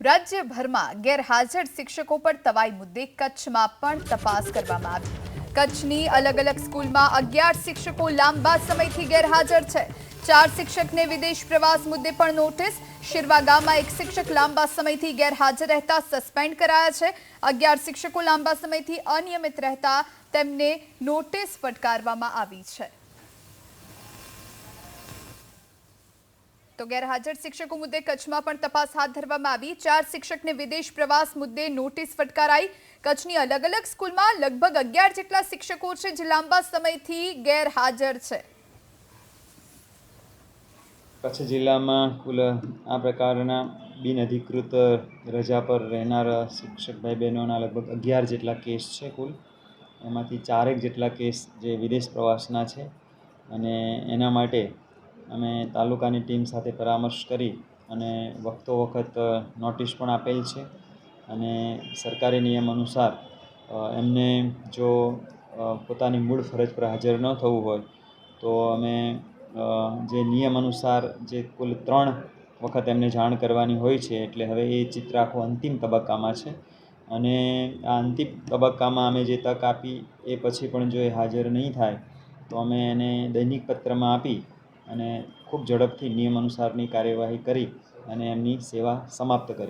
રાજ્યભરમાં ગેરહાજર શિક્ષકો પર તવાઈ મુદ્દે કચ્છમાં પણ તપાસ કરવામાં આવી। કચ્છની અલગ અલગ સ્કૂલમાં 11 શિક્ષકો લાંબા સમયથી ગેરહાજર છે। 4 શિક્ષકને વિદેશ પ્રવાસ મુદ્દે પણ નોટિસ। શિરવા ગામમાં એક શિક્ષક લાંબા સમયથી ગેરહાજર રહેતા સસ્પેન્ડ કરાયા છે। 11 શિક્ષકો લાંબા સમયથી અનિયમિત રહેતા તેમને નોટિસ ફટકારવામાં આવી છે। તો ગેરહાજર શિક્ષકો મુદ્દે કચ્છમાં પણ તપાસ હાથ ધરવામાં આવી। 4 શિક્ષકને વિદેશ પ્રવાસ મુદ્દે નોટિસ ફટકારાઈ। કચ્છની અલગ અલગ સ્કૂલમાં લગભગ 11 જેટલા શિક્ષકો છે જે લાંબા સમયથી ગેરહાજર છે। કચ્છ જિલ્લામાં કુલ આ પ્રકારના બિનઅધિકૃત રજા પર રહેનાર શિક્ષક ભાઈ બહેનોના લગભગ 11 જેટલા કેસ છે કુલ। એમાંથી 4 જેટલા કેસ જે વિદેશ પ્રવાસના છે અને એના માટે અમે તાલુકાની ટીમ સાથે પરામર્શ કરી અને વખતો વખત નોટિસ પણ આપેલ છે અને સરકારી નિયમ અનુસાર એમને જો પોતાની મૂળ ફરજ પર હાજર ન થવું હોય તો અમે જે નિયમ અનુસાર જે કુલ 3 વખત એમને જાણ કરવાની હોય છે, એટલે હવે એ ચિત્ર આખું અંતિમ તબક્કામાં છે અને આ અંતિમ તબક્કામાં અમે જે તક આપી એ પછી પણ જો એ હાજર નહીં થાય તો અમે એને દૈનિક પત્રમાં આપી અને ખૂબ ઝડપથી નિયમ અનુસારની કાર્યવાહી કરી અને એમની સેવા સમાપ્ત કરી।